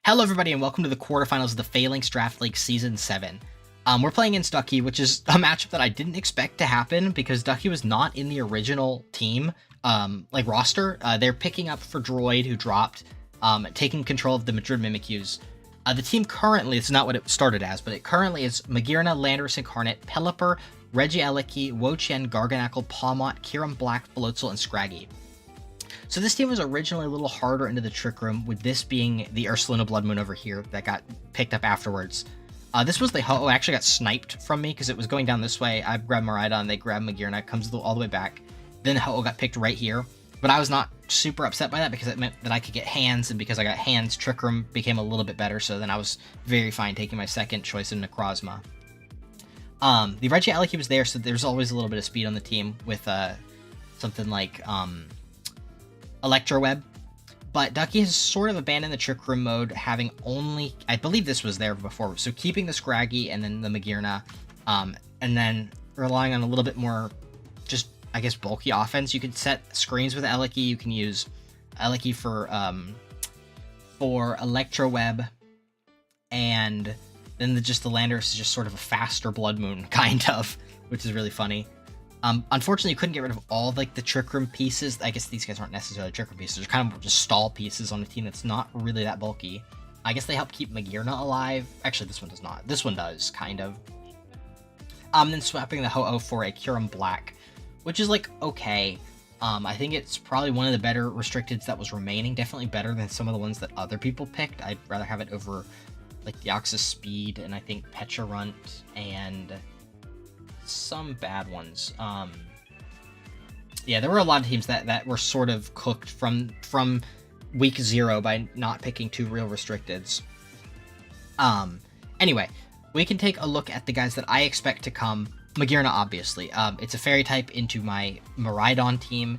Hello everybody and welcome to the quarterfinals of the Falinks Draft League Season 7. We're playing against Duckii, which is a matchup that I didn't expect to happen because Duckii was not in the original team, roster. They're picking up for Droid, who dropped, taking control of the Madrid Mimikyus. The team currently, it's not what it started as, but it currently is Magearna, Landorus Incarnate, Pelipper, Regieleki, wo-chien, Garganackle, Pawmot, Kyurem Black, Floatzel, and Scraggy. So this team was originally a little harder into the Trick Room, with this being the Ursulina Blood Moon over here that got picked up afterwards. This was the Ho-Oh. Actually got sniped from me because it was going down this way. I grabbed Miraidon, they grabbed Magearna, comes all the way back. Then Ho-Oh got picked right here. But I was not super upset by that because it meant that I could get hands, and because I got hands, Trick Room became a little bit better, so then I was very fine taking my second choice in Necrozma. The Regieleki was there, so there's always a little bit of speed on the team with something like Electro Web, but Duckii has sort of abandoned the Trick Room mode, having only, I believe this was there before, so keeping the Scraggy and then the Magearna, and then relying on a little bit more, just, I guess, bulky offense. You could set screens with Eleki, you can use Eleki for Electro Web, and then the Landorus is just sort of a faster Blood Moon, kind of, which is really funny. Unfortunately, you couldn't get rid of all the Trick Room pieces. I guess these guys aren't necessarily Trick Room pieces. They're kind of just stall pieces on a team that's not really that bulky. I guess they help keep Magearna alive. Actually, this one does not. This one does, kind of. Then swapping the Ho-Oh for a Kyurem Black, which is, okay. I think it's probably one of the better restricteds that was remaining. Definitely better than some of the ones that other people picked. I'd rather have it over, Deoxys Speed, and I think Pecharunt, and some bad ones. Yeah, there were a lot of teams that were sort of cooked from week 0 by not picking 2 real restricteds. Anyway, we can take a look at the guys that I expect to come. Magearna, obviously. It's a fairy type into my Miraidon team,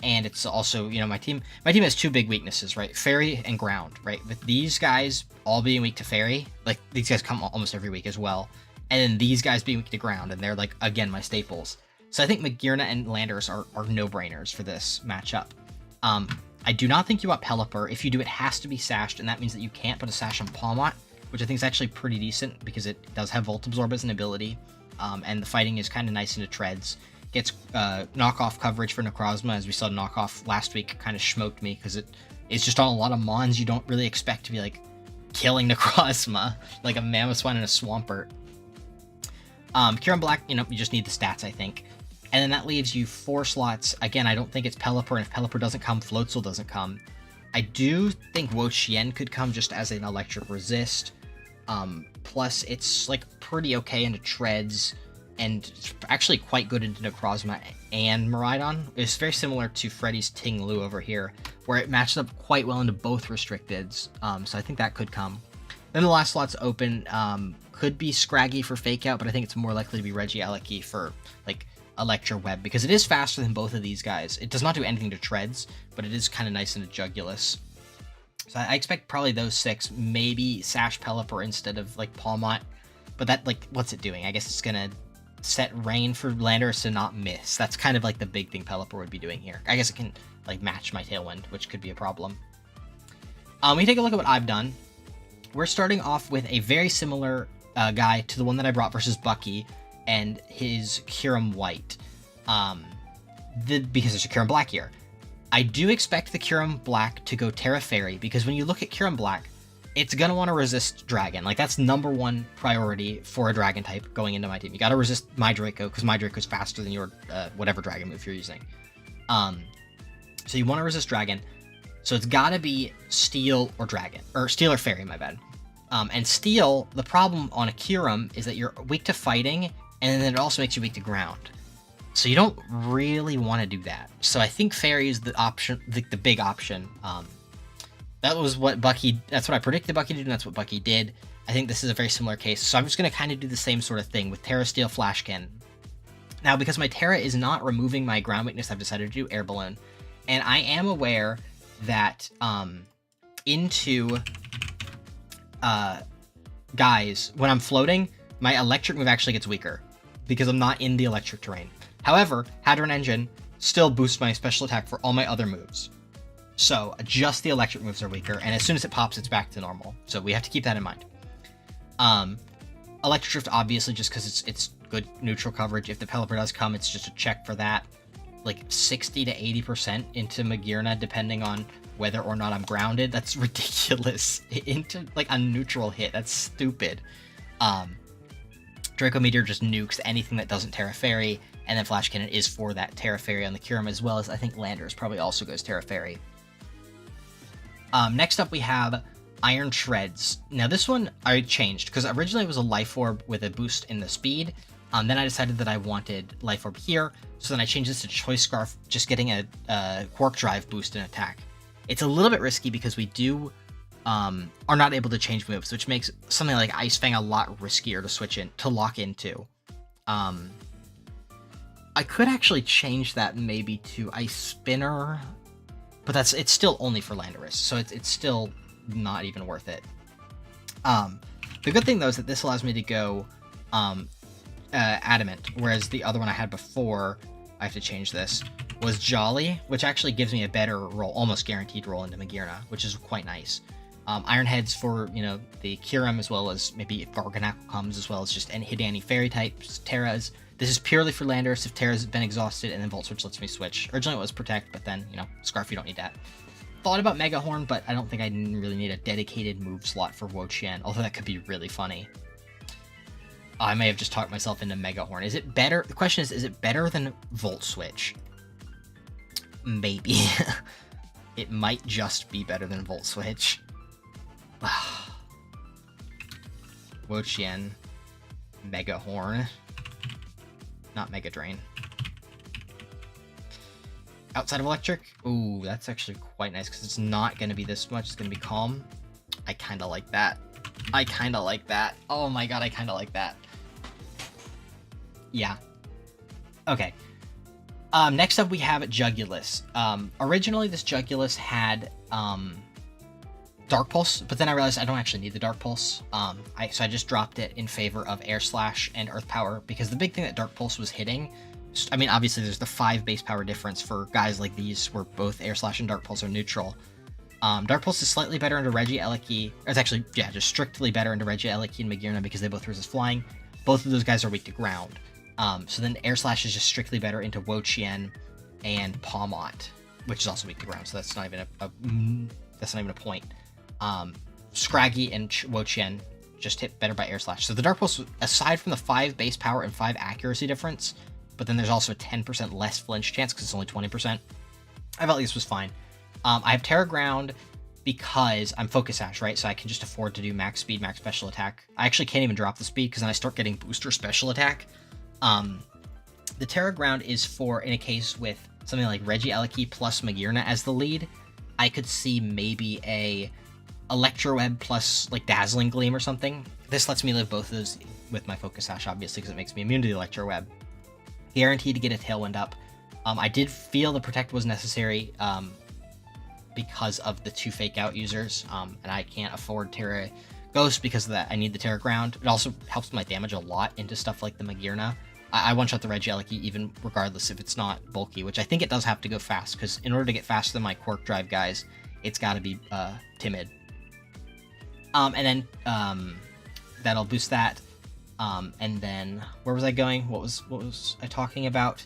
and it's also, my team has 2 big weaknesses, right? Fairy and ground, right? With these guys all being weak to fairy, these guys come almost every week as well. And then these guys being weak to ground, and they're, again, my staples. So I think Magearna and Landorus are no-brainers for this matchup. I do not think you want Pelipper. If you do, it has to be sashed, and that means that you can't put a sash on Pawmot, which I think is actually pretty decent, because it does have Volt Absorb as an ability, and the fighting is kind of nice into treads. Gets knockoff coverage for Necrozma, as we saw knockoff last week kind of smoked me, because it's just on a lot of mons you don't really expect to be, killing Necrozma, like a Mamoswine and a Swampert. Kyurem Black, you just need the stats, I think. And then that leaves you 4 slots. Again, I don't think it's Pelipper, and if Pelipper doesn't come, Floatzel doesn't come. I do think wo-chien could come just as an electric resist. Plus, it's, pretty okay into treads, and it's actually quite good into Necrozma and Miraidon. It's very similar to Freddy's Ting Lu over here, where it matches up quite well into both restricteds. So I think that could come. Then the last slot's open. Could be Scraggy for Fake Out, but I think it's more likely to be Regieleki for, Electro Web, because it is faster than both of these guys. It does not do anything to treads, but it is kind of nice into Jugulus. So I expect probably those 6, maybe Sash Pelipper instead of, Pawmot. But that, what's it doing? I guess it's gonna set Rain for Landorus to not miss. That's kind of, the big thing Pelipper would be doing here. I guess it can, match my Tailwind, which could be a problem. We take a look at what I've done. We're starting off with a very similar guy to the one that I brought versus Bucky and his Kyurem White, because there's a Kyurem Black here. I do expect the Kyurem Black to go Terra Fairy, because when you look at Kyurem Black, it's going to want to resist Dragon. That's #1 priority for a Dragon type going into my team. You got to resist my Draco, because my Draco is faster than your whatever Dragon move you're using. So you want to resist Dragon, so it's got to be Steel or Dragon, or Steel or Fairy, my bad. And Steel, the problem on a Kyurem is that you're weak to fighting, and then it also makes you weak to ground. So you don't really want to do that. So I think Fairy is the option, the big option. That was what that's what I predicted Bucky to do, and that's what Bucky did. I think this is a very similar case. So I'm just going to kind of do the same sort of thing with Terra Steel Flash Cannon. Now, because my Terra is not removing my ground weakness, I've decided to do Air Balloon. And I am aware that guys, when I'm floating, my electric move actually gets weaker because I'm not in the electric terrain. However, Hadron Engine still boosts my special attack for all my other moves. So just the electric moves are weaker, and as soon as it pops, it's back to normal. So we have to keep that in mind. Electric Drift, obviously, just because it's good neutral coverage. If the Pelipper does come, it's just a check for that. Like 60 to 80% into Magearna, depending on whether or not I'm grounded. That's ridiculous. Into like a neutral hit. That's stupid. Draco Meteor just nukes anything that doesn't Terra Fairy, and then Flash Cannon is for that Terra Fairy on the Kyurem, as well as I think Landers probably also goes Terra Fairy. Next up we have Iron Shreds. Now this one I changed, because originally it was a Life Orb with a boost in the speed. Then I decided that I wanted Life Orb here, so then I changed this to Choice Scarf, just getting a Quark Drive boost in attack. It's a little bit risky because we do are not able to change moves, which makes something like Ice Fang a lot riskier to switch in, to lock into. I could actually change that maybe to Ice Spinner, but it's still only for Landorus, so it's still not even worth it. The good thing though is that this allows me to go Adamant, whereas the other one I had before, I have to change this, was Jolly, which actually gives me a better roll, almost guaranteed roll into Magearna, which is quite nice. Iron Heads for, you know, the Kyurem, as well as maybe if Garganacl comes, as well as just hitting any fairy types, Terras. This is purely for Landorus if Terra's been exhausted, and then Volt Switch lets me switch. Originally it was Protect, but then, you know, Scarf, you don't need that. Thought about Mega Horn, but I don't think I really need a dedicated move slot for wo-chien, although that could be really funny. I may have just talked myself into Mega Horn. Is it better? The question is it better than Volt Switch? Maybe. It might just be better than Volt Switch. wo-chien. Mega Horn. Not Mega Drain. Outside of Electric? Ooh, that's actually quite nice, because it's not going to be this much. It's going to be Calm. I kind of like that. I kind of like that. Oh my god, I kind of like that. Yeah. Okay. Next up we have Jugulus. Originally this Jugulus had Dark Pulse, but then I realized I don't actually need the Dark Pulse. So I just dropped it in favor of Air Slash and Earth Power, because the big thing that Dark Pulse was hitting, I mean, obviously there's the 5 base power difference for guys like these where both Air Slash and Dark Pulse are neutral. Dark Pulse is slightly better into Regieleki, or it's actually, yeah, just strictly better into Regieleki and Magearna because they both resist flying. Both of those guys are weak to ground. So then Air Slash is just strictly better into wo-chien and Pawmot, which is also weak to ground, so that's not even a point. Scraggy and wo-chien just hit better by Air Slash. So the Dark Pulse, aside from the 5 base power and 5 accuracy difference, but then there's also a 10% less flinch chance because it's only 20%, I felt like this was fine. I have Terra Ground because I'm Focus Sash, right? So I can just afford to do max speed, max special attack. I actually can't even drop the speed because then I start getting booster special attack. The Terra Ground is for in a case with something like Regieleki plus Magearna as the lead. I could see maybe a Electro Web plus like Dazzling Gleam or something. This lets me live both of those with my Focus Sash, obviously, because it makes me immune to the Electro Web. Guaranteed to get a Tailwind up. I did feel the Protect was necessary because of the 2 Fake Out users, and I can't afford Terra Ghost because of that. I need the Terra Ground. It also helps my damage a lot into stuff like the Magearna. I one-shot the Regieleki even regardless if it's not bulky, which I think it does have to go fast, because in order to get faster than my Quark Drive guys, it's got to be timid. And then that'll boost that. And then where was I going? What was I talking about?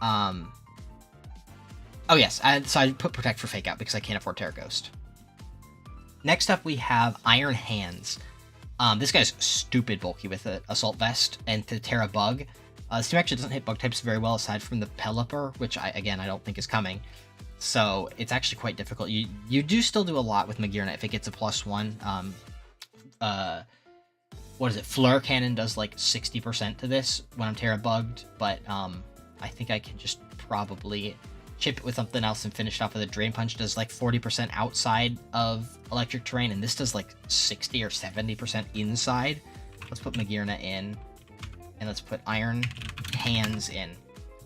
Oh yes, so I put Protect for Fake Out because I can't afford Terra Ghost. Next up we have Iron Hands. This guy's stupid bulky with an Assault Vest and the Terra Bug. This team actually doesn't hit bug types very well aside from the Pelipper, which I don't think is coming. So it's actually quite difficult. You do still do a lot with Magearna if it gets a +1. What is it? Flare Cannon does like 60% to this when I'm Terra bugged, but I think I can just probably chip it with something else and finish it off with a Drain Punch. Does like 40% outside of electric terrain, and this does like 60 or 70% inside. Let's put Magearna in, and let's put Iron Hands in.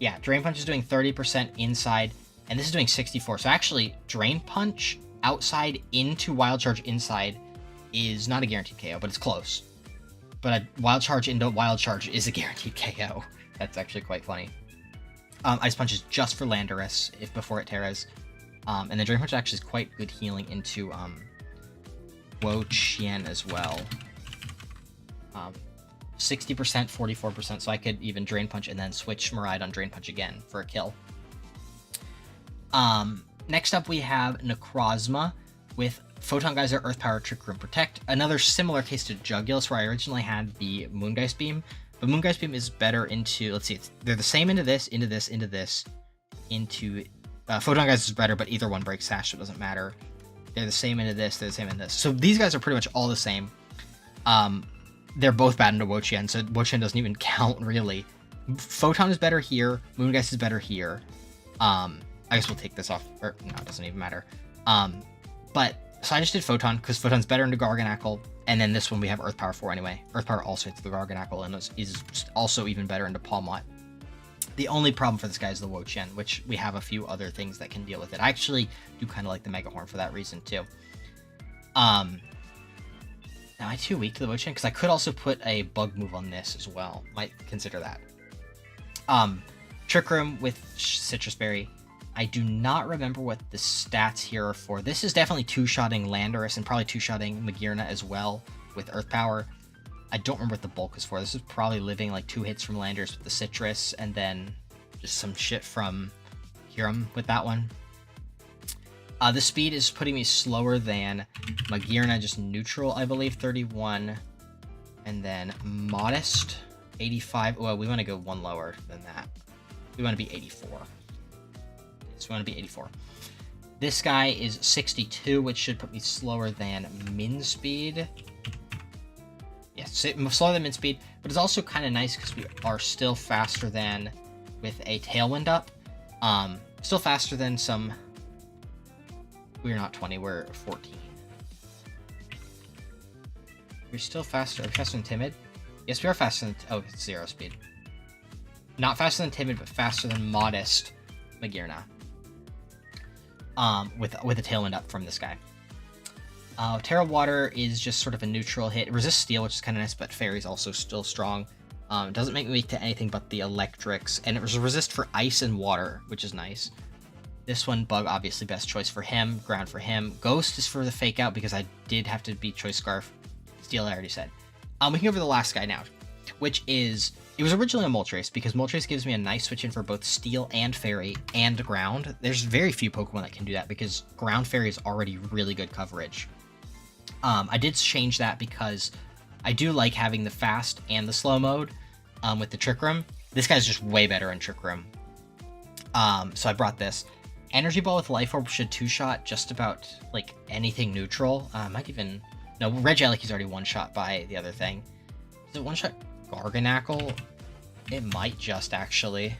Yeah, Drain Punch is doing 30% inside, and this is doing 64. So actually, Drain Punch outside into Wild Charge inside is not a guaranteed KO, but it's close. But a Wild Charge into Wild Charge is a guaranteed KO. That's actually quite funny. Ice Punch is just for Landorus, if before it Terras. And then Drain Punch actually is quite good healing into wo-chien as well. 60%, 44%, so I could even Drain Punch and then switch Miraidon Drain Punch again for a kill. Next up we have Necrozma with Photon Geyser, Earth Power, Trick Room, Protect. Another similar case to Jugulus where I originally had the Moongeist Beam, but Moongeist Beam is better into, let's see, they're the same into this, into this, into this, into... Photon Geyser is better, but either one breaks Sash, so it doesn't matter. They're the same into this, they're the same in this. So these guys are pretty much all the same. They're both bad into wo-chien, so wo-chien doesn't even count, really. Photon is better here, Moongeist is better here. I guess we'll take this off, or no, it doesn't even matter. So I just did Photon, because Photon's better into Garganackle, and then this one we have Earth Power 4 anyway. Earth Power also hits the Garganackle, and is also even better into Palmot. The only problem for this guy is the wo-chien, which we have a few other things that can deal with it. I actually do kind of like the Mega Horn for that reason, too. Am I too weak to the wo-chien? Because I could also put a Bug move on this as well. Might consider that. Trick Room with Citrus Berry. I do not remember what the stats here are for. This is definitely two-shotting Landorus and probably two-shotting Magearna as well with Earth Power. I don't remember what the bulk is for. This is probably living like 2 hits from Landorus with the Citrus and then just some shit from Hiram with that one. The speed is putting me slower than Magearna, just neutral, I believe, 31. And then Modest, 85. Well, we want to go one lower than that. We want to be 84. So we want to be 84. This guy is 62, which should put me slower than Min Speed. Yes, slower than Min Speed, but it's also kind of nice because we are still faster than with a Tailwind up. Still faster than some... We're not 20, we're 14. We're still faster. Are we faster than Timid? Yes, we are faster than... Oh, it's 0 speed. Not faster than Timid, but faster than Modest Magearna. With a Tailwind up from this guy. Terra Water is just sort of a neutral hit. It resists Steel, which is kind of nice, but Fairy's also still strong. It doesn't make me weak to anything but the electrics, and it was a resist for Ice and Water, which is nice. This one, Bug, obviously best choice for him. Ground for him. Ghost is for the Fake Out, because I did have to beat Choice Scarf. Steel, I already said. We can go over the last guy now, which is... It was originally a Moltres, because Moltres gives me a nice switch in for both Steel and Fairy and Ground. There's very few Pokemon that can do that, because Ground Fairy is already really good coverage. I did change that because I do like having the fast and the slow mode with the Trick Room. This guy's just way better in Trick Room. So I brought this. Energy Ball with Life Orb should two-shot just about, like, anything neutral. Might even... No, Regieleki's already one-shot by the other thing. Is it one-shot Garganackle? It might just, actually.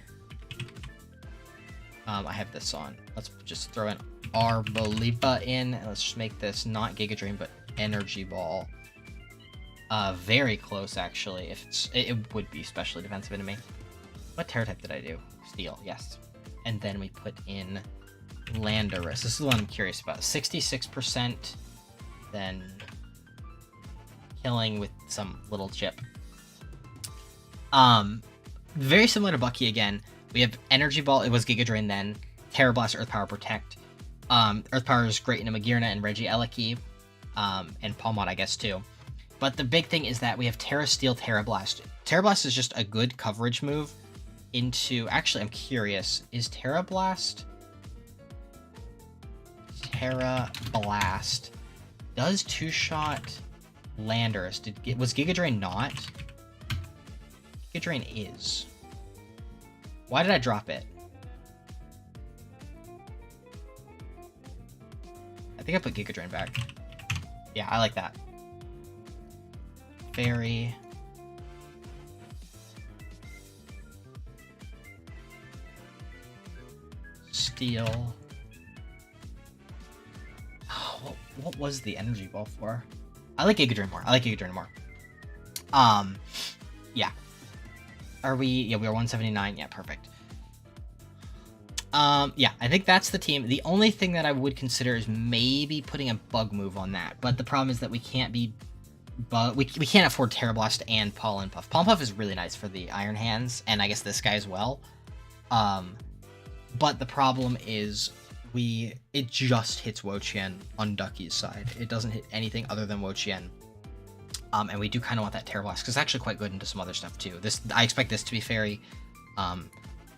I have this on. Let's just throw an Arbolipa in, and let's just make this not Giga Drain, but Energy Ball. Very close, actually. If it's, it would be especially defensive into me. What Terra type did I do? Steel, yes. And then we put in Landorus. This is the one I'm curious about. 66%, then killing with some little chip. Very similar to Bucky again. We have Energy Ball. It was Giga Drain then. Terra Blast, Earth Power, Protect. Earth Power is great into Magearna and Regieleki. And Palmot, I guess, too. But the big thing is that we have Terra Steel, Terra Blast. Terra Blast is just a good coverage move into... Actually, I'm curious. Is Terra Blast... Terra Blast does two-shot Landorus. Was Giga Drain not? Giga Drain is. Why did I drop it? I think I put Giga Drain back. Yeah, I like that. Fairy. Steel. Oh, what was the Energy Ball for? I like Giga Drain more. Yeah. Are we... Yeah, we are 179. Yeah, perfect. Yeah, I think that's the team. The only thing that I would consider is maybe putting a Bug move on that. But the problem is that we can't be... we can't afford Terra Blast and Pollen Puff. Pollen Puff is really nice for the Iron Hands, and I guess this guy as well. But the problem is it just hits wo-chien on Duckii's side. It doesn't hit anything other than wo-chien. And we do kind of want that Terror Blast because it's actually quite good into some other stuff too. I expect this to be very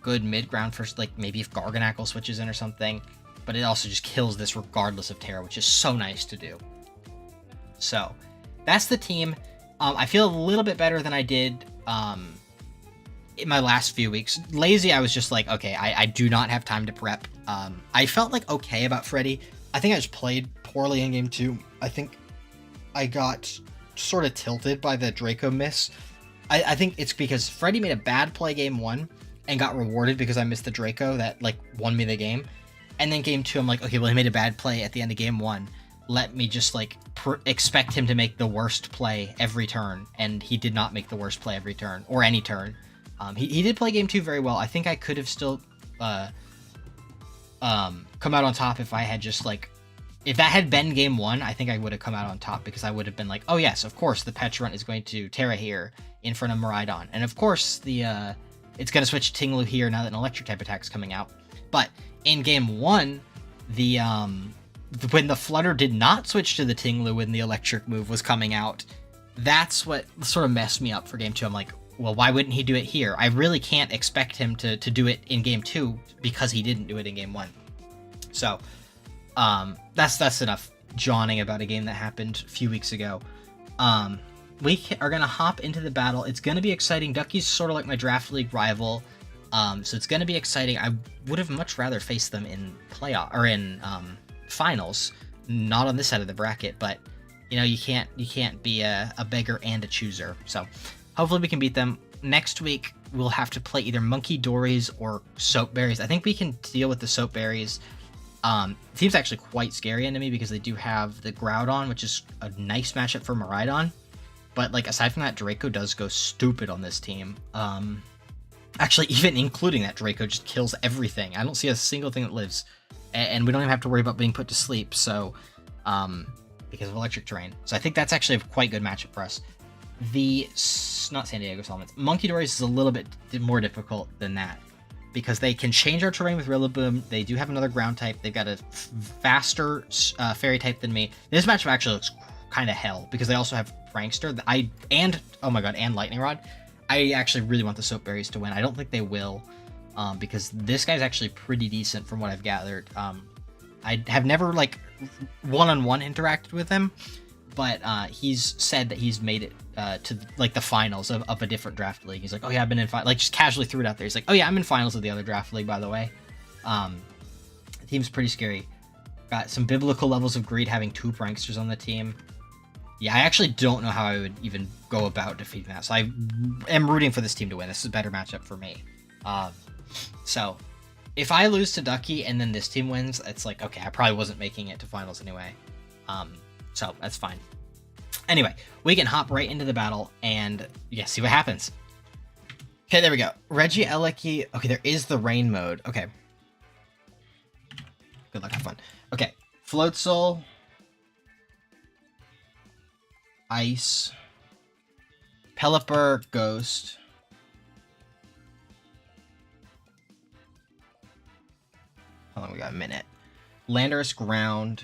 good mid ground for like maybe if Garganackle switches in or something, but it also just kills this regardless of Terror, which is so nice to do. So that's the team. I feel a little bit better than I did in my last few weeks. Lazy, I was just like, okay, I do not have time to prep. I felt like okay about Freddy. I think I just played poorly in game 2. I think I got sort of tilted by the Draco miss. I think it's because Freddy made a bad play game 1 and got rewarded because I missed the Draco that like won me the game. And then game 2, I'm like, okay, well, he made a bad play at the end of game 1. Let me just like expect him to make the worst play every turn. And he did not make the worst play every turn or any turn. He did play game 2 very well. I think I could have still come out on top if I had just like, if that had been game 1, I think I would have come out on top because I would have been like, oh yes, of course the Pecharunt is going to Terra here in front of Miraidon. And of course it's going to switch to Tinglu here now that an electric type attack is coming out. But in game 1, when the Flutter did not switch to the Tinglu when the electric move was coming out, that's what sort of messed me up for game 2. I'm like, well, why wouldn't he do it here? I really can't expect him to do it in game 2 because he didn't do it in game 1. So that's enough jawing about a game that happened a few weeks ago. We are going to hop into the battle. It's going to be exciting. Duckie's sort of like my draft league rival. So it's going to be exciting. I would have much rather faced them in playoff or in finals, not on this side of the bracket, but you know, you can't be a beggar and a chooser. So hopefully we can beat them. Next week we'll have to play either Monkey Dories or Soap Berries. I think we can deal with the Soap Berries. It seems actually quite scary into me because they do have the Groudon, which is a nice matchup for Miraidon. But like aside from that, Draco does go stupid on this team. Actually, even including that, Draco just kills everything. I don't see a single thing that lives. And we don't even have to worry about being put to sleep, so because of electric terrain. So I think that's actually a quite good matchup for us. Not San Diego Salamence. Monkey Dories is a little bit more difficult than that because they can change our terrain with Rillaboom. They do have another ground type. They've got a faster fairy type than me. This matchup actually looks kind of hell because they also have Prankster. And oh my god, and Lightning Rod. I actually really want the Soap Berries to win. I don't think they will because this guy's actually pretty decent from what I've gathered. I have never like one-on-one interacted with him, but he's said that he's made it to like the finals of a different draft league. He's like, oh yeah, I've been in like just casually threw it out there. He's like, oh yeah, I'm in finals of the other draft league, by the way. The team's pretty scary. Got some biblical levels of greed having 2 pranksters on the team. Yeah, I actually don't know how I would even go about defeating that. So I am rooting for this team to win. This is a better matchup for me. So if I lose to Duckii and then this team wins, it's like, okay, I probably wasn't making it to finals anyway. So that's fine. Anyway, we can hop right into the battle and yeah, see what happens. Okay, there we go. Regieleki. Okay, there is the rain mode. Okay. Good luck, have fun. Okay, Floatzel. Ice. Pelipper, Ghost. Hold on, we got a minute. Landorus, Ground.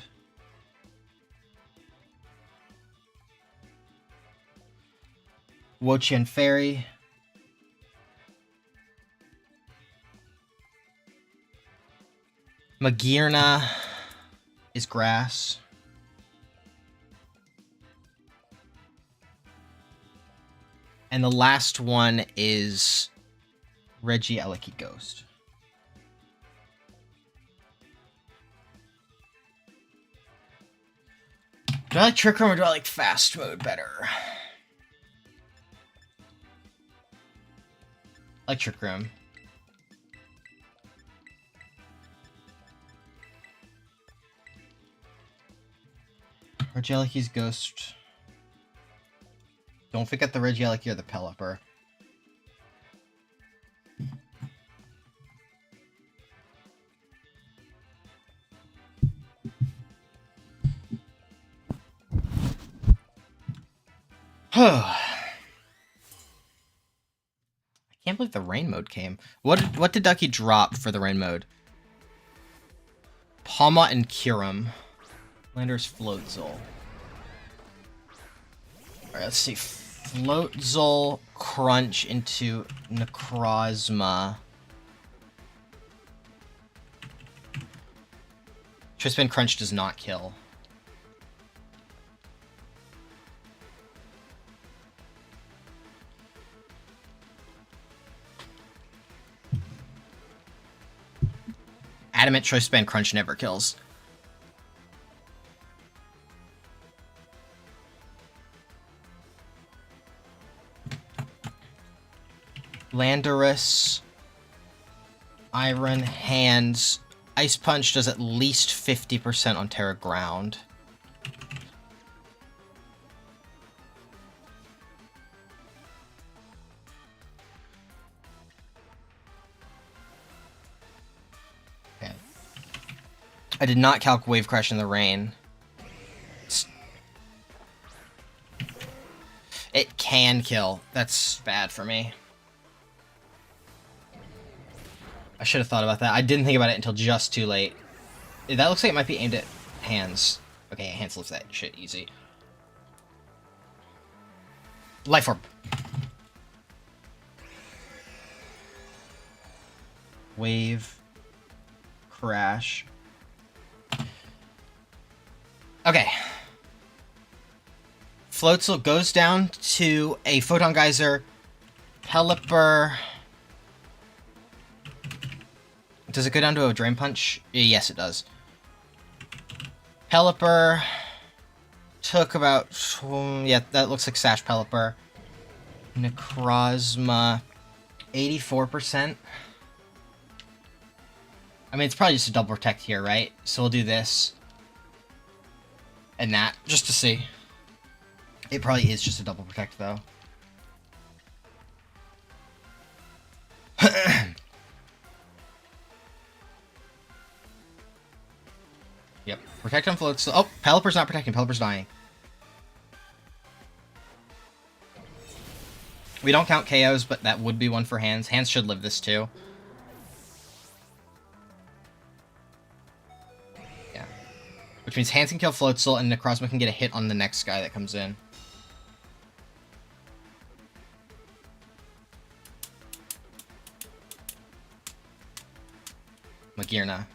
Wo-chien, Fairy. Magearna is Grass. And the last one is Regieleki, Ghost. Do I like Trick Room or do I like Fast Mode better? I like Trick Room. Regieleki's Ghost. Don't forget the Regieleki or the Pelipper. I can't believe the rain mode came. What did Duckii drop for the rain mode? Palma and Kirim. Landers Floatzel. Alright, let's see. Floatzel, Crunch into Necrozma. Trispin Crunch does not kill. Adamant Choice Band Crunch never kills. Landorus, Iron Hands, Ice Punch does at least 50% on Terra Ground. Okay. I did not calc Wave Crash in the Rain. It can kill. That's bad for me. I should have thought about that. I didn't think about it until just too late. That looks like it might be aimed at Hands. Okay, Hands lifts that shit easy. Life Orb. Wave. Crash. Okay. Floatzel goes down to a Photon Geyser. Pelipper. Does it go down to a Drain Punch? Yes, it does. Pelipper took about... yeah, that looks like Sash Pelipper. Necrozma, 84%. I mean, it's probably just a double protect here, right? So we'll do this. And that, just to see. It probably is just a double protect, though. Yep. Protect on floats. Oh, Pelipper's not protecting. Pelipper's dying. We don't count KOs, but that would be one for Hands. Hands should live this too. Yeah. Which means Hands can kill Floatzel, and Necrozma can get a hit on the next guy that comes in. Magearna.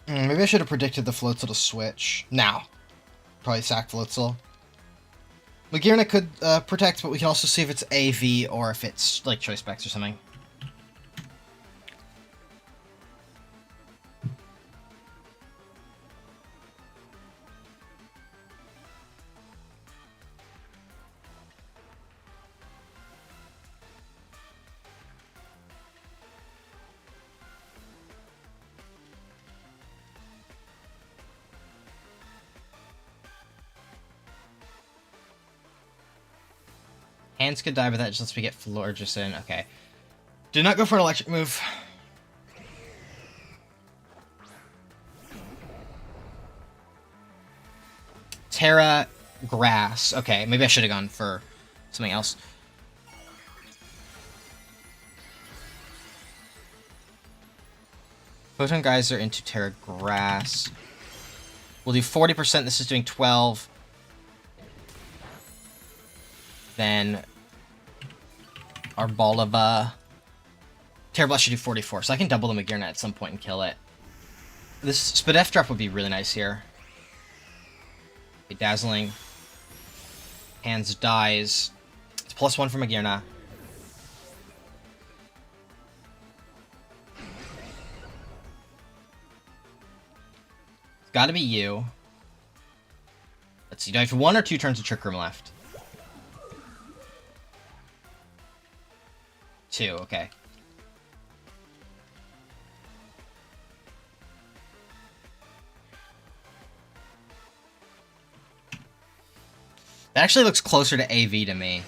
Maybe I should have predicted the Floatzel to switch. Now. Probably sack Floatzel. Magearna could protect, but we can also see if it's AV or if it's like Choice Specs or something. Hands could die, but that just lets me get Florges in. Okay. Do not go for an electric move. Terra Grass. Okay, maybe I should have gone for something else. Photon Geyser into Terra Grass. We'll do 40%. This is doing 12. Then Arboleva. Terra Blast should do 44, so I can double the Magearna at some point and kill it. This Spadef drop would be really nice here. Okay, Dazzling. Hands dies. It's +1 for Magearna. It's gotta be you. Let's see, do I have 1 or 2 turns of Trick Room left? 2, okay. That actually looks closer to AV to me.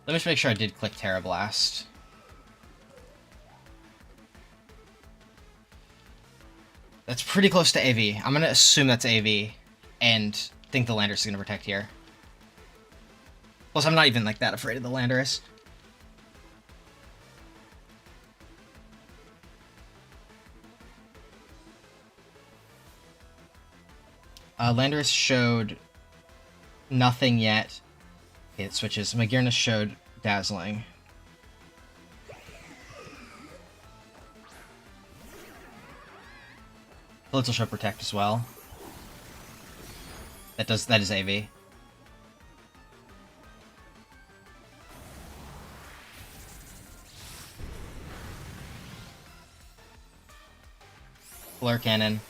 Let me just make sure I did click Terra Blast. That's pretty close to AV. I'm gonna assume that's AV, and think the Landorus is gonna protect here. Plus, I'm not even like that afraid of the Landorus. Landorus showed nothing yet. Okay, it switches. Magearna showed Dazzling. Blitz will show Protect as well. That is AV. Flare Cannon.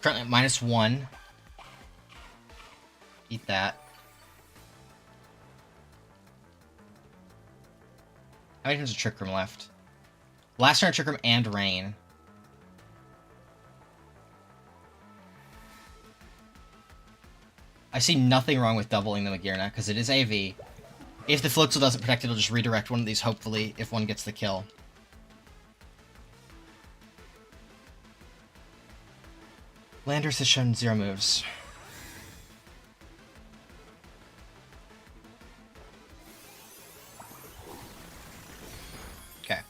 Currently at -1. Eat that. How many turns of Trick Room left? Last turn of Trick Room and Rain. I see nothing wrong with doubling the Magearna, because it is AV. If the Floatzel doesn't protect it, it'll just redirect one of these, hopefully, if one gets the kill. Landorus has shown 0 moves. Okay.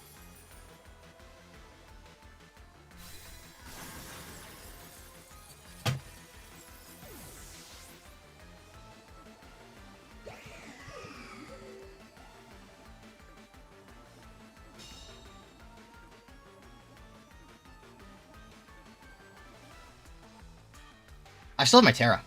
I still have my Terra.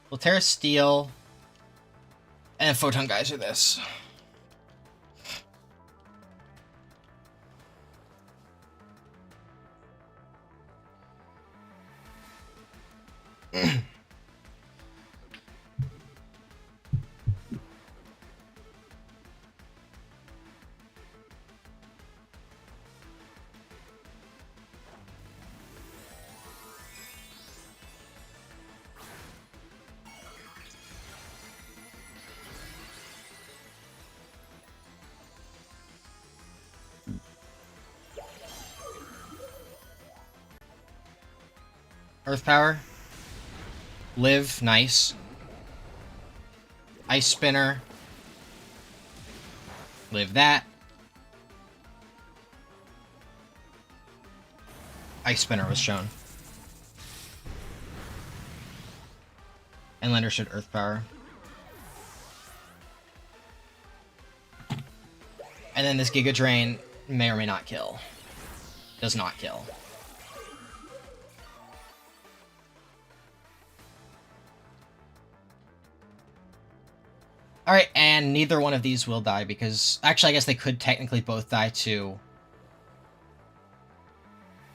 Well, Terra Steel and Photon Geyser this. Earth Power. Live, nice. Ice Spinner. Live that. Ice Spinner was shown. And Lander should Earth Power. And then this Giga Drain may or may not kill. Does not kill. Alright, and neither one of these will die because... Actually, I guess they could technically both die to...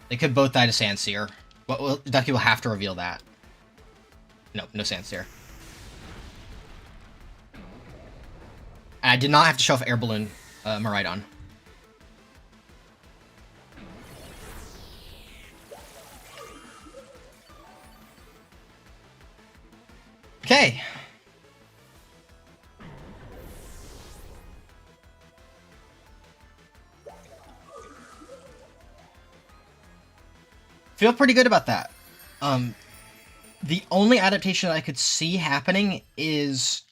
They could both die to Sandseer. But Duckii will have to reveal that. No Sandseer. And I did not have to show off Air Balloon Miraidon. Okay. Feel pretty good about that. The only adaptation that I could see happening is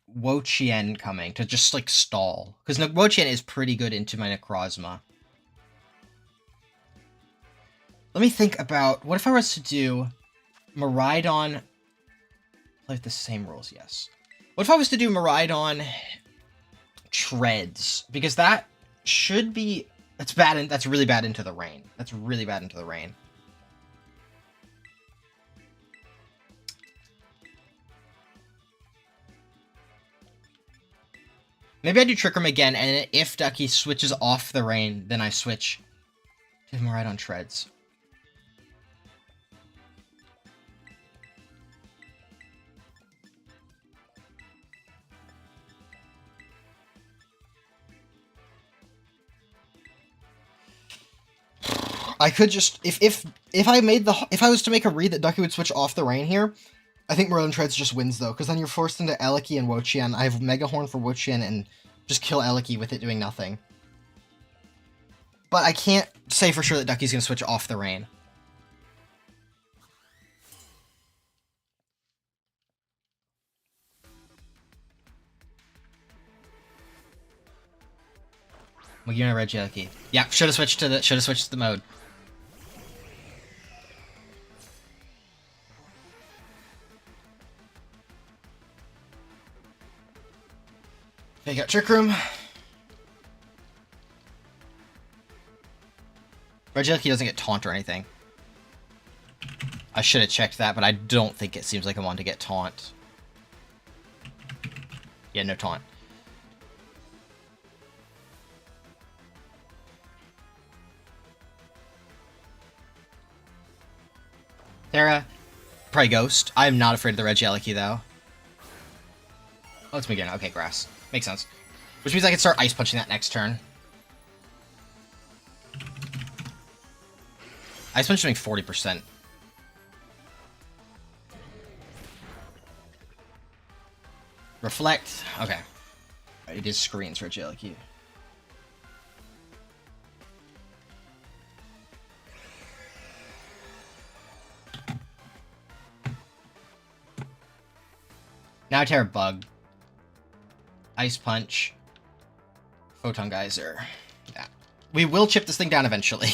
wo-chien coming to just like stall, because wo-chien is pretty good into my Necrozma. Let me think about what if I was to do Miraidon. Play with the same rules, yes. What if I was to do Miraidon Treads, because that should be that's bad and that's really bad into the rain. That's really bad into the rain. Maybe I do Trick Room again, and if Duckii switches off the rain, then I switch to Miraidon Treads. I could just if I was to make a read that Duckii would switch off the rain here, I think Maraudon Treads just wins though, because then you're forced into Eliki and wo-chien. I have Mega Horn for wo-chien and just kill Eliki with it doing nothing. But I can't say for sure that Duckii's gonna switch off the rain. Magearna Regieleki. Yeah, should have switched to the mode. Okay, got Trick Room. Regieleki doesn't get taunt or anything. I should have checked that, but I don't think it seems like I want to get taunt. Yeah, no taunt. Terra, probably Ghost. I'm not afraid of the Regieleki though. Oh, it's Magearna. Okay, Grass. Makes sense. Which means I can start Ice Punching that next turn. Ice Punch doing 40%. Reflect. Okay. It is screens Regieleki. Now Terra Bug. Ice Punch. Photon Geyser. Yeah. We will chip this thing down eventually.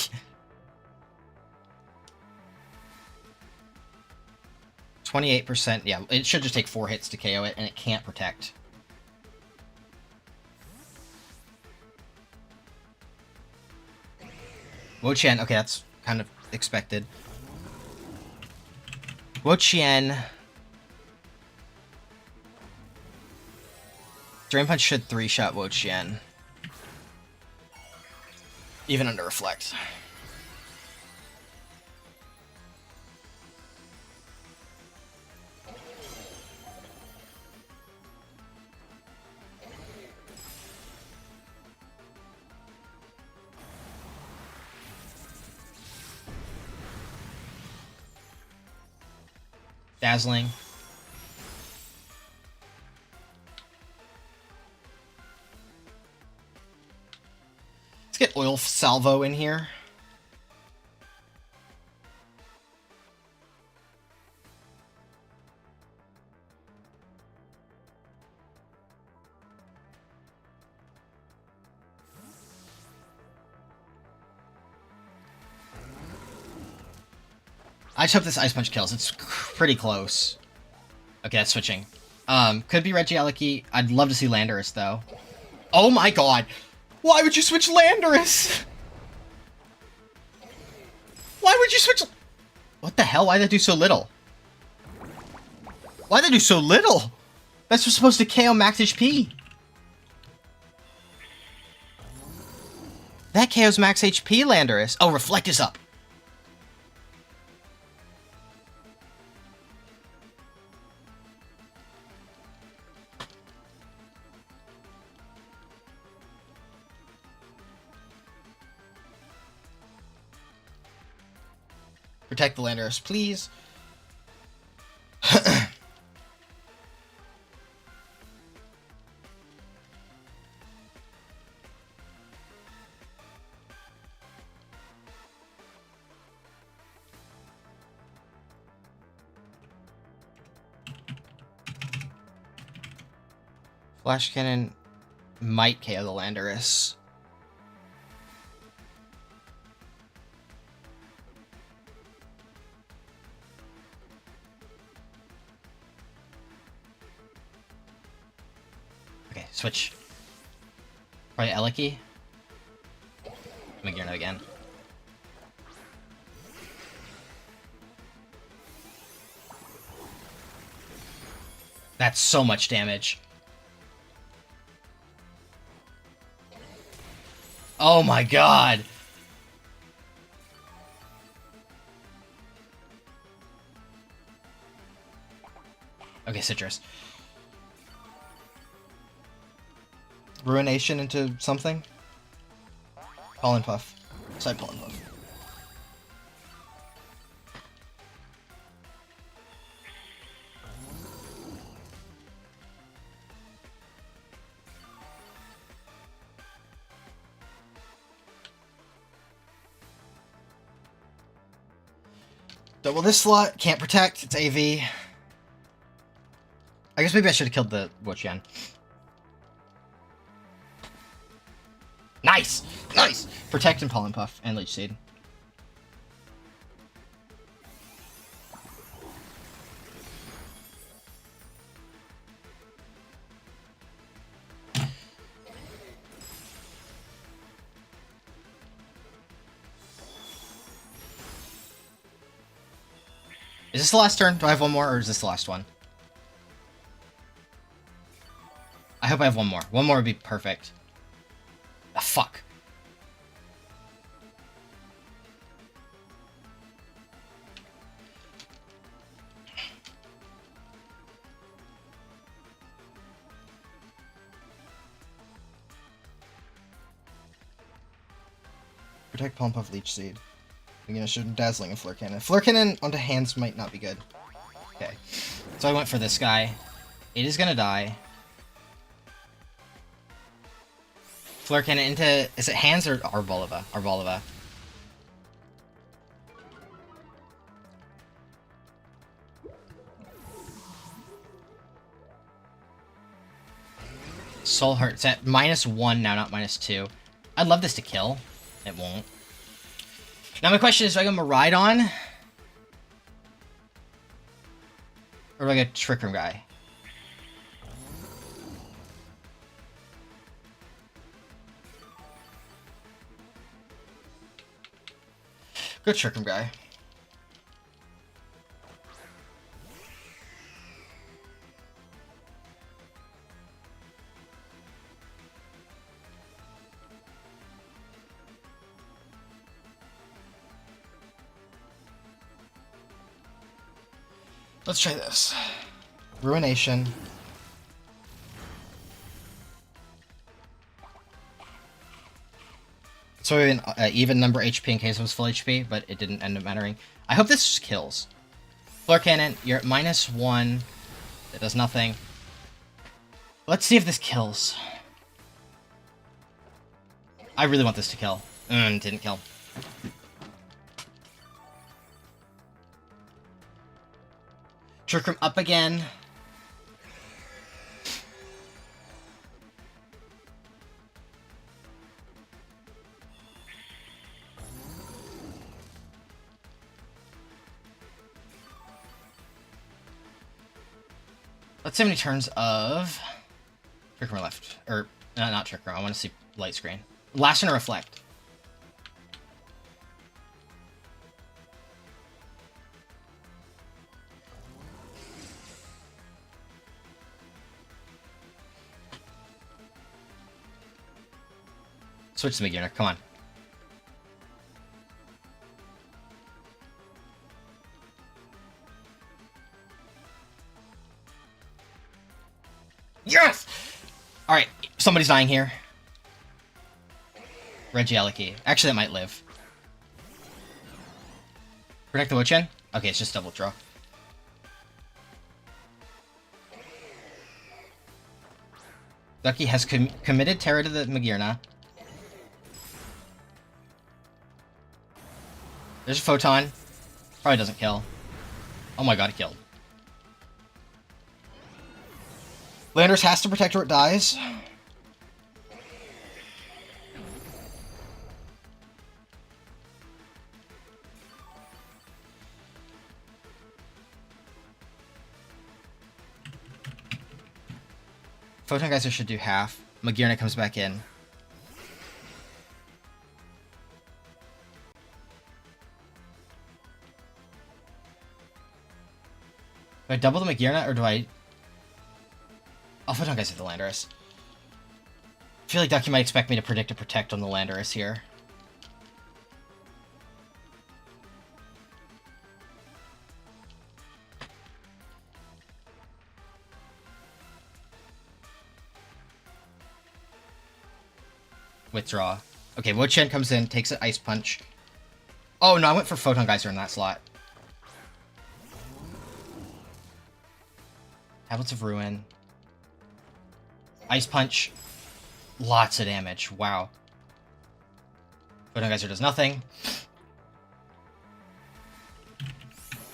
%. Yeah, it should just take 4 hits to KO it, and it can't protect. Wo-chien. Okay, that's kind of expected. Wo-chien. Drain Punch should 3-shot wo-chien. Even under Reflect. Dazzling. Let's get Oil Salvo in here. I just hope this Ice Punch kills. It's pretty close. Okay, that's switching. Could be Regieleki. I'd love to see Landorus, though. Oh my god! Why would you switch Landorus? Why would you switch... What the hell? Why'd that do so little? Why'd that do so little? That's just supposed to KO max HP. That KO's max HP, Landorus. Oh, Reflect is up. Protect the Landorus, please. Flash Cannon might KO the Landorus. Okay, switch. Probably Eliki. Magearna again. That's so much damage. Oh my god! Okay, Citrus. Ruination into something? Pollen Puff. Side Pollen Puff. Double this slot. Can't protect. It's AV. I guess maybe I should have killed the wo-chien. Nice! Nice! Protect and Pollen Puff and Leech Seed. Is this the last turn? Do I have one more, or is this the last one? I hope I have one more. One more would be perfect. Ah, fuck. Protect Palm Puff, Leech Seed. I'm gonna shoot Dazzling and Flare Cannon. Flare Cannon onto hands might not be good. Okay. So I went for this guy. It is gonna die. Flare Cannon into... Is it hands or Arboliva? Arboliva. Soul Heart. It's at -1 now, not -2. I'd love this to kill. It won't. Now my question is, do I go Miraidon? Or do I go Trick Room guy? Go Trick Room guy. Let's try this. Ruination. So we have an even number HP in case it was full HP, but it didn't end up mattering. I hope this just kills. Flare Cannon, you're at -1. It does nothing. Let's see if this kills. I really want this to kill. Didn't kill. Trick Room up again. Let's see how many turns of Trick Room left. Or, not Trick Room. I want to see Light Screen. Last turn of Reflect. Switch to Magearna, come on. Yes! Alright, somebody's dying here. Regieleki. Actually, that might live. Protect the wo-chien? Okay, it's just double draw. Duckii has committed Terror to the Magearna. There's a Photon. Probably doesn't kill. Oh my god, it killed. Landorus has to protect or it dies. Photon Geyser should do half. Magearna comes back in. Do I double the Magearna, or do I... I'll Photon Geyser the Landorus. I feel like Duckii might expect me to predict a Protect on the Landorus here. Withdraw. Okay, wo-chien comes in, takes an Ice Punch. Oh no, I went for Photon Geyser in that slot. Tablets of Ruin. Ice Punch. Lots of damage. Wow. Photon Geyser does nothing.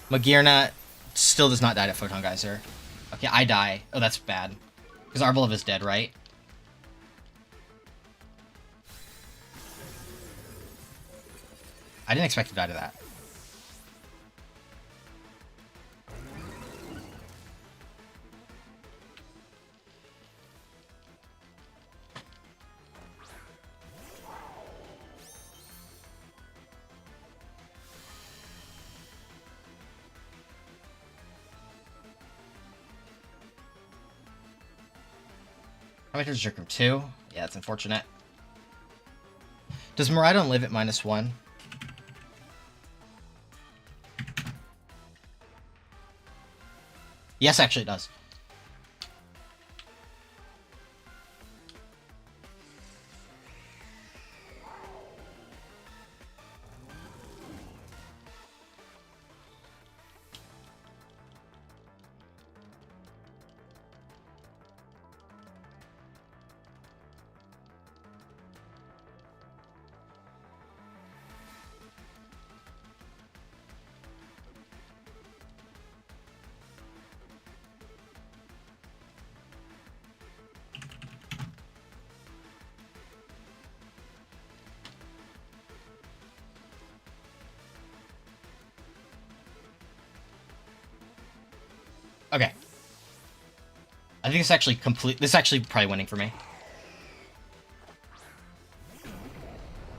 Magearna still does not die to Photon Geyser. Okay, I die. Oh, that's bad. Because Arbalev is dead, right? I didn't expect to die to that. How many turns does Trick Room? 2? Yeah, that's unfortunate. Does Miraidon live at -1? Yes, actually it does. Okay. I think this is actually probably winning for me.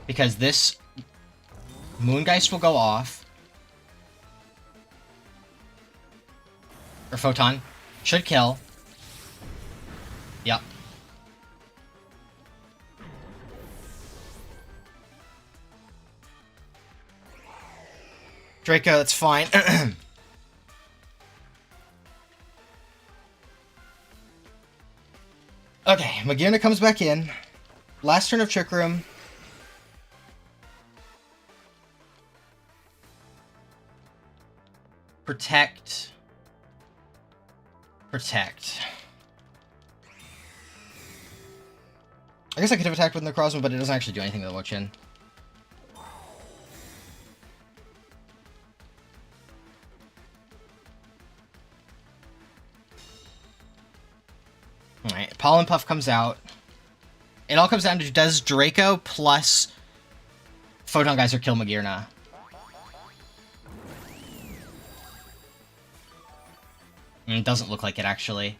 Because this Moongeist will go off. Or Photon. Should kill. Yep. Draco, that's fine. Okay, Magearna comes back in. Last turn of Trick Room. Protect. Protect. I guess I could have attacked with Necrozma, but it doesn't actually do anything to the wo-chien. Alright, Pollen Puff comes out. It all comes down to, does Draco plus Photon Geyser kill Magearna? It doesn't look like it, actually.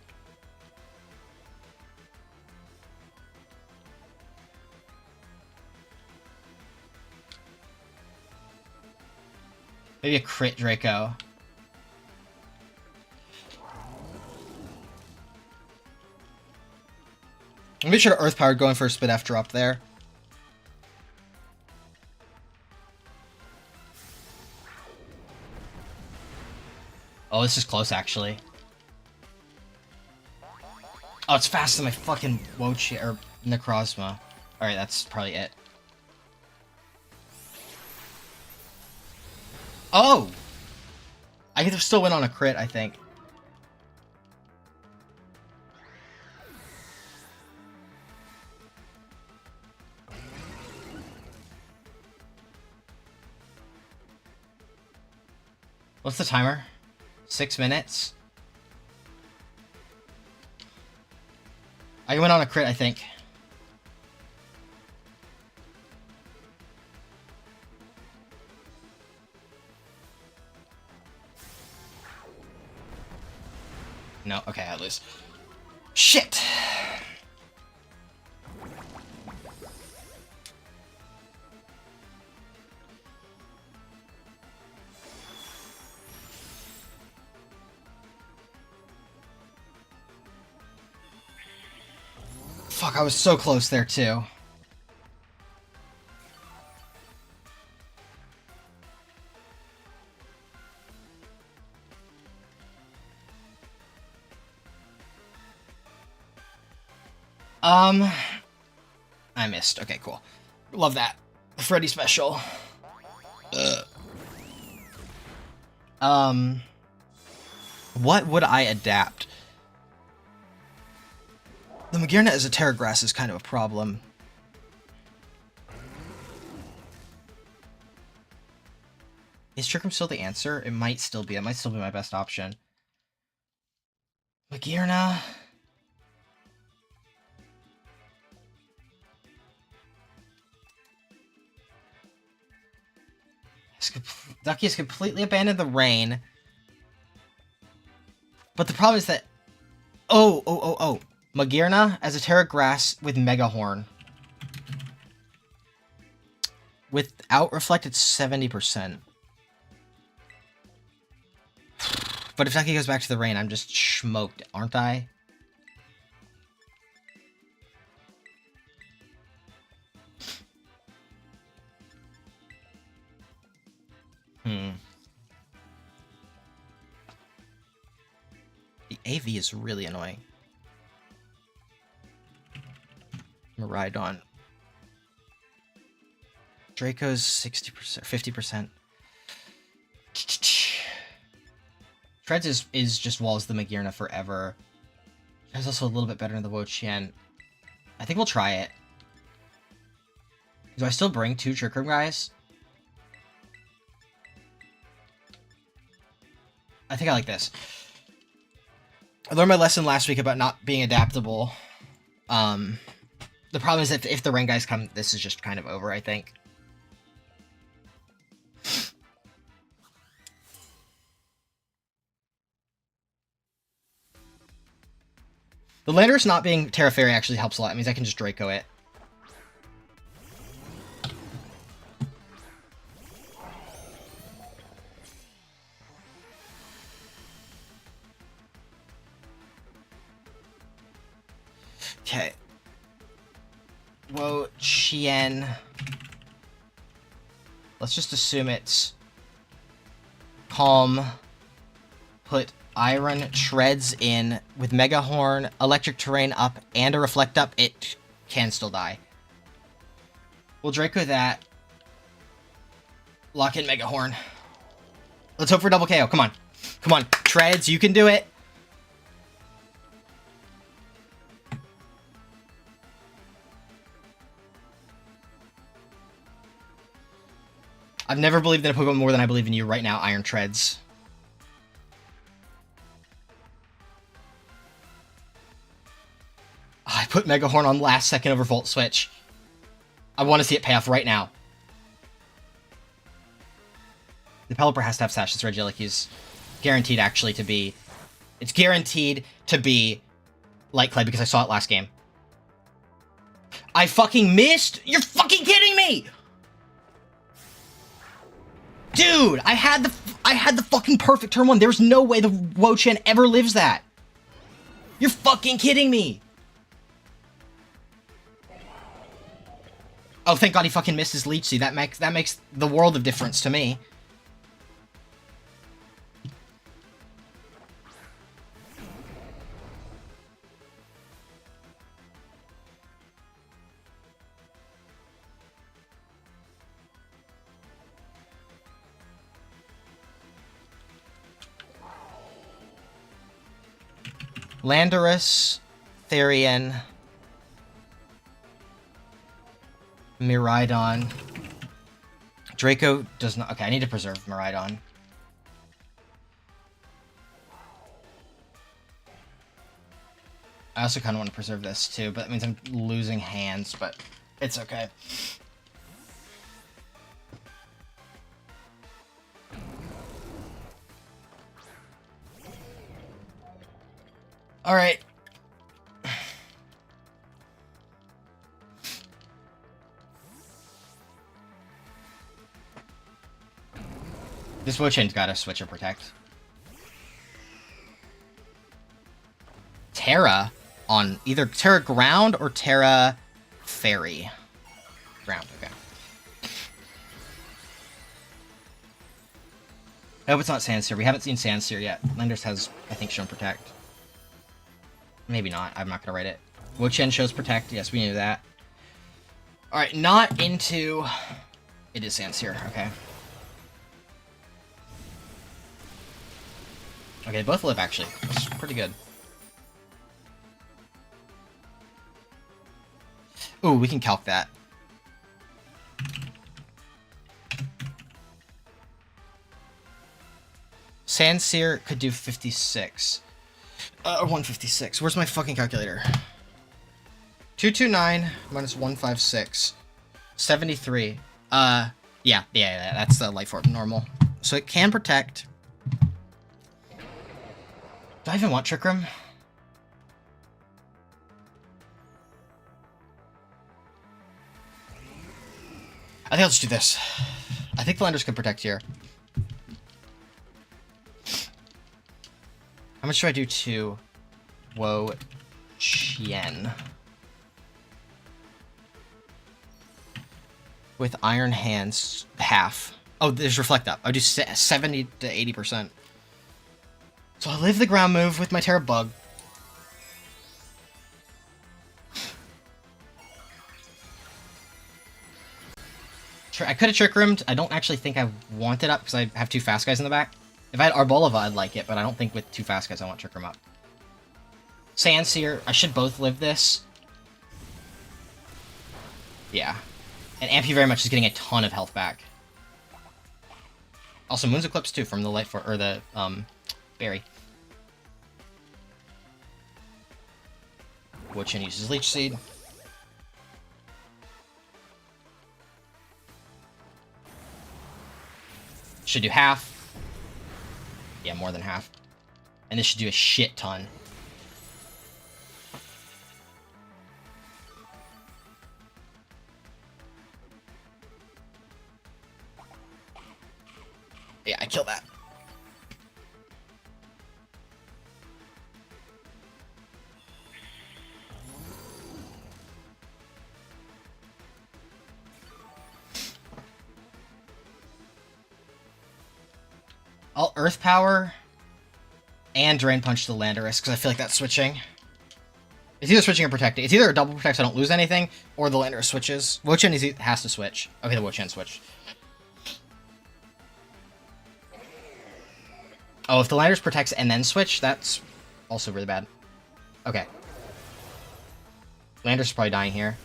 Maybe a crit Draco. Make sure to Earth Power going for a Spit F drop there. Oh, this is close, actually. Oh, it's faster than my fucking wo-chien or Necrozma. Alright, that's probably it. Oh! I could have still went on a crit, I think. What's the timer? 6 minutes? I went on a crit, I think. No, okay, I lose. Shit! Fuck, I was so close there, too. I missed. Okay, cool. Love that. Freddy special. What would I adapt? The Magearna as a Terra Grass is kind of a problem. Is Trick Room still the answer? It might still be. It might still be my best option. Magearna. Duckii has completely abandoned the rain. But the problem is that... Oh. Magearna as a Terra Grass with Mega Horn. Without Reflect, it's 70%. But if Duckii goes back to the rain, I'm just smoked, aren't I? The AV is really annoying. Miraidon. Draco's 60%, 50%. Treads is just walls the Magearna forever. Treads also a little bit better than the wo-chien. I think we'll try it. Do I still bring 2 Trick Room guys? I think I like this. I learned my lesson last week about not being adaptable. The problem is that if the rain guys come, this is just kind of over, I think. The Landorus not being Terra Fairy actually helps a lot. It means I can just Draco it. Okay. Wo-chien. Let's just assume it's Calm. Put Iron Treads in with Mega Horn, Electric Terrain up, and a Reflect up. It can still die. We'll Draco that. Lock in Mega Horn. Let's hope for double KO. Come on. Come on. Treads, you can do it. I've never believed in a Pokemon more than I believe in you right now, Iron Treads. I put Mega Horn on last second over Volt Switch. I want to see it pay off right now. The Pelipper has to have Sash. It's Regieleku's guaranteed actually to be... It's guaranteed to be Light Clay because I saw it last game. I fucking missed? You're fucking kidding me! Dude, I had the fucking perfect turn 1. There's no way the wo-chien ever lives that. You're fucking kidding me. Oh, thank God he fucking missed his Leech Seed. That makes the world of difference to me. Landorus, Therian, Miraidon. Draco does not... Okay, I need to preserve Miraidon. I also kind of want to preserve this too, but that means I'm losing hands, but it's okay. All right. This wo-chien's gotta switch or protect. Terra on either Terra Ground or Terra Fairy. Ground, okay. I hope it's not Sandsear. We haven't seen Sandsear yet. Landorus has, I think, shown Protect. Maybe not. I'm not gonna write it. Wo-chien shows Protect. Yes, we knew that. Alright, not into... It is Sandsear. Okay. Okay, both live, actually. That's pretty good. Ooh, we can calc that. Sandsear could do 56. Or 156. Where's my fucking calculator? 229 minus 156. 73. Yeah, that's the life orb normal. So it can protect. Do I even want Trick Room? I think I'll just do this. I think the Landers can protect here. How much do I do to wo-chien? With Iron Hands, half. Oh, there's Reflect Up. I'll do 70 to 80%. So I live the ground move with my Terra Bug. I could have Trick Roomed. I don't actually think I want it up because I have two fast guys in the back. If I had Arboleva, I'd like it, but I don't think with two fast guys I want Trick Room up. Sandsear, I should both live this. Yeah. And Amp You Very Much is getting a ton of health back. Also, Moon's Eclipse too from the light for or the berry. Wo-chien uses Leech Seed. Should do half. Yeah, more than half. And this should do a shit ton. Yeah, I killed that. I'll Earth Power and Drain Punch to Landorus, because I feel like that's switching. It's either switching or protecting. It's either a double protect so I don't lose anything, or the Landorus switches. Wo-chien has to switch. Okay, the Wo-chien switched. Oh, if the Landorus protects and then switch, that's also really bad. Okay. Landorus is probably dying here.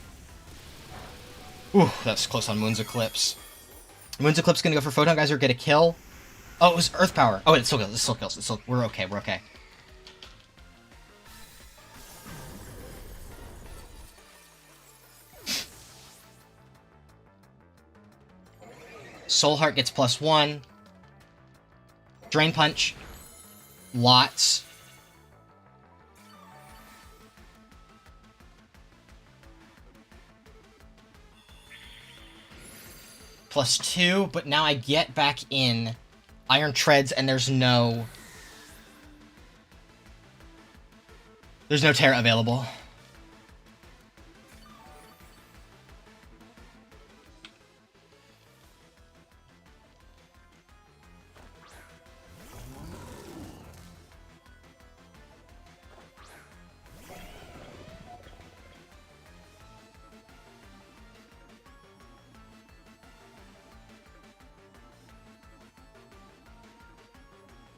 Ooh, that's close on Moon's Eclipse. Moon's Eclipse is going to go for Photon Geyser, get a kill. Oh, it was Earth Power. Oh, it still kills. It still kills. It's still, we're okay. We're okay. Soul Heart gets +1. Drain Punch. Lots. +2, but now I get back in Iron Treads, and there's no Terra available.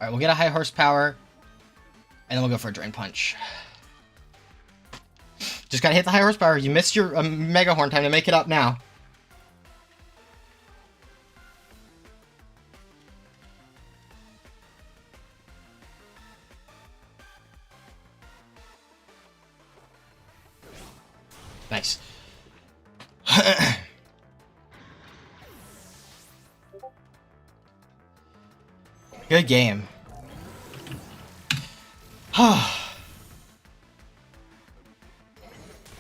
Alright, we'll get a high horsepower, and then we'll go for a Drain Punch. Just gotta hit the high horsepower. You missed your Mega Horn. Time to make it up now. Nice. Good game.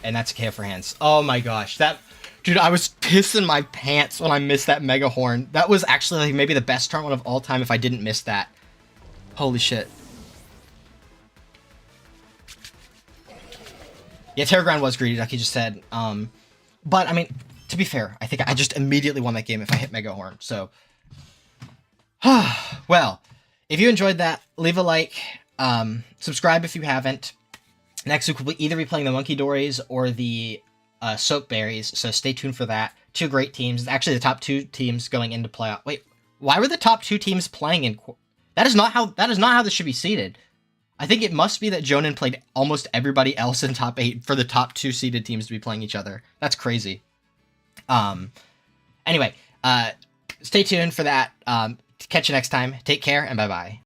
And that's a KO for hands. Oh my gosh. Dude, I was pissing my pants when I missed that Mega Horn. That was actually like maybe the best turn one of all time if I didn't miss that. Holy shit. Yeah, Terraground was greedy, Duckii just said. But, I mean, to be fair, I think I just immediately won that game if I hit Mega Horn, so... Well, if you enjoyed that, leave a like, subscribe if you haven't. Next week we'll either be playing the Monkey Dories or the Soap Berries, so stay tuned for that. Two great teams. Actually, the top two teams going into playoff. Wait, why were the top two teams playing in? That is not how this should be seeded. I think it must be that Jonan played almost everybody else in top 8 for the top 2 seeded teams to be playing each other. That's crazy. Anyway, stay tuned for that. Catch you next time. Take care, and bye-bye.